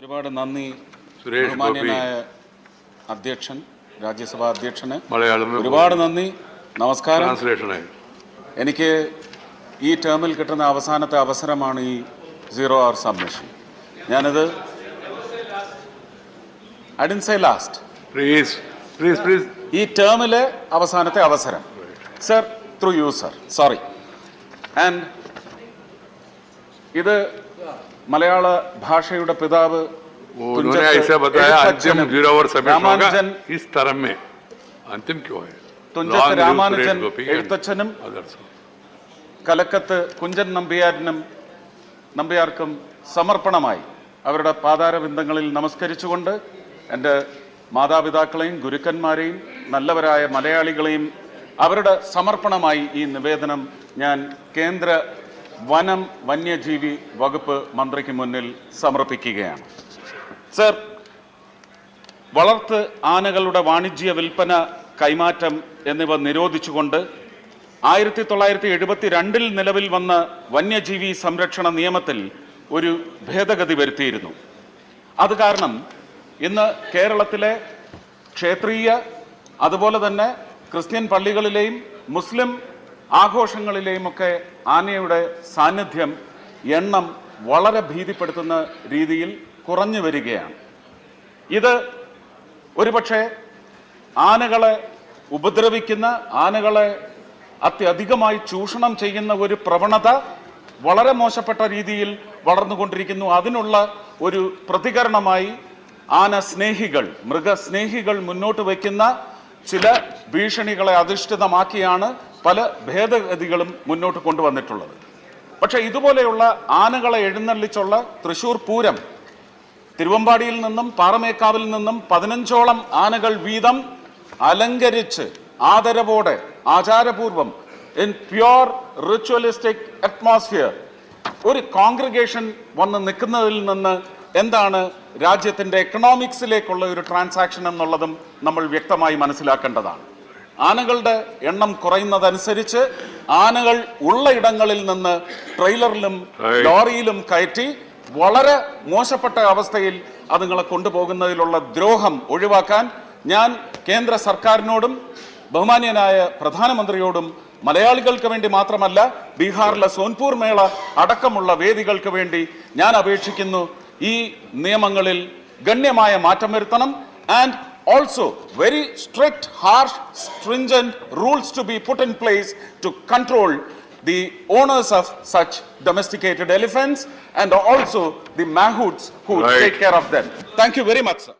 ഒരുപാട് നന്ദി സുരേഷ് ബഹുമാന്യനായ അധ്യക്ഷൻ, രാജ്യസഭാ അധ്യക്ഷന് ഒരുപാട് നന്ദി. നമസ്കാരം. എനിക്ക് ഈ ടേമിൽ കിട്ടുന്ന അവസാനത്തെ അവസരമാണ് ഈ 0 hour സബ്മിഷൻ. ഞാനത് I didn't say last. Please. ഈ ടേമിലെ അവസാനത്തെ അവസരം. Sir, through you sir, sorry. And ഇത് മലയാള ഭാഷയുടെ പിതാവ് രാമാനുജൻ എഴുത്തച്ഛനും കലക്കത്ത് കുഞ്ചൻ നമ്പ്യാർക്കും സമർപ്പണമായി അവരുടെ പാതാരവിന്ദങ്ങളിൽ നമസ്കരിച്ചുകൊണ്ട് എൻ്റെ മാതാപിതാക്കളെയും ഗുരുക്കന്മാരെയും നല്ലവരായ മലയാളികളെയും അവരുടെ സമർപ്പണമായി ഈ നിവേദനം ഞാൻ കേന്ദ്ര വനം വന്യജീവി വകുപ്പ് മന്ത്രിക്ക് മുന്നിൽ സമർപ്പിക്കുകയാണ്. സർ, വളർത്ത് ആനകളുടെ വാണിജ്യ വിൽപ്പന, കൈമാറ്റം എന്നിവ നിരോധിച്ചുകൊണ്ട് 1972 നിലവിൽ വന്ന വന്യജീവി സംരക്ഷണ നിയമത്തിൽ ഒരു ഭേദഗതി വരുത്തിയിരുന്നു. അത് കാരണം ഇന്ന് കേരളത്തിലെ ക്ഷേത്രീയ അതുപോലെ തന്നെ ക്രിസ്ത്യൻ പള്ളികളിലെയും മുസ്ലിം ആഘോഷങ്ങളിലെയും ഒക്കെ ആനയുടെ സാന്നിധ്യം, എണ്ണം വളരെ ഭീതിപ്പെടുത്തുന്ന രീതിയിൽ കുറഞ്ഞു വരികയാണ്. ഇത് ഒരുപക്ഷെ ആനകളെ ഉപദ്രവിക്കുന്ന, ആനകളെ അത്യധികമായി ചൂഷണം ചെയ്യുന്ന ഒരു പ്രവണത വളരെ മോശപ്പെട്ട രീതിയിൽ വളർന്നുകൊണ്ടിരിക്കുന്നു. അതിനുള്ള ഒരു പ്രതികരണമായി ആന സ്നേഹികൾ, മൃഗസ്നേഹികൾ മുന്നോട്ട് വയ്ക്കുന്ന ചില ഭീഷണികളെ അധിഷ്ഠിതമാക്കിയാണ് പല ഭേദഗതികളും മുന്നോട്ട് കൊണ്ടുവന്നിട്ടുള്ളത്. പക്ഷേ ഇതുപോലെയുള്ള ആനകളെ എഴുന്നള്ളിച്ചുള്ള തൃശ്ശൂർ പൂരം, തിരുവമ്പാടിയിൽ നിന്നും പാറമേക്കാവിൽ നിന്നും 15ഓളം ആനകൾ വീതം അലങ്കരിച്ച് ആദരവോടെ ആചാരപൂർവം ഇൻ പ്യുവർ റിച്വലിസ്റ്റിക് അറ്റ്മോസ്ഫിയർ ഒരു കോൺഗ്രിഗേഷൻ വന്ന് നിൽക്കുന്നതിൽ നിന്ന് എന്താണ് രാജ്യത്തിൻ്റെ എക്കണോമിക്സിലേക്കുള്ള ഒരു ട്രാൻസാക്ഷൻ എന്നുള്ളതും നമ്മൾ വ്യക്തമായി മനസ്സിലാക്കേണ്ടതാണ്. ആനകളുടെ എണ്ണം കുറയുന്നതനുസരിച്ച് ആനകൾ ഉള്ള ഇടങ്ങളിൽ നിന്ന് ട്രെയിലറിലും ലോറിയിലും കയറ്റി വളരെ മോശപ്പെട്ട അവസ്ഥയിൽ അതുങ്ങളെ കൊണ്ടുപോകുന്നതിലുള്ള ദ്രോഹം ഒഴിവാക്കാൻ ഞാൻ കേന്ദ്ര സർക്കാരിനോടും ബഹുമാന്യനായ പ്രധാനമന്ത്രിയോടും മലയാളികൾക്ക് വേണ്ടി മാത്രമല്ല ബീഹാറിലെ സോൻപൂർ മേള അടക്കമുള്ള വേദികൾക്ക് വേണ്ടി ഞാൻ അപേക്ഷിക്കുന്നു. ഈ നിയമങ്ങളിൽ ഗണ്യമായ മാറ്റം വരുത്തണം. And also very strict, harsh, stringent rules to be put in place to control the owners of such domesticated elephants and also the mahouts who take care of them. Thank you very much, sir.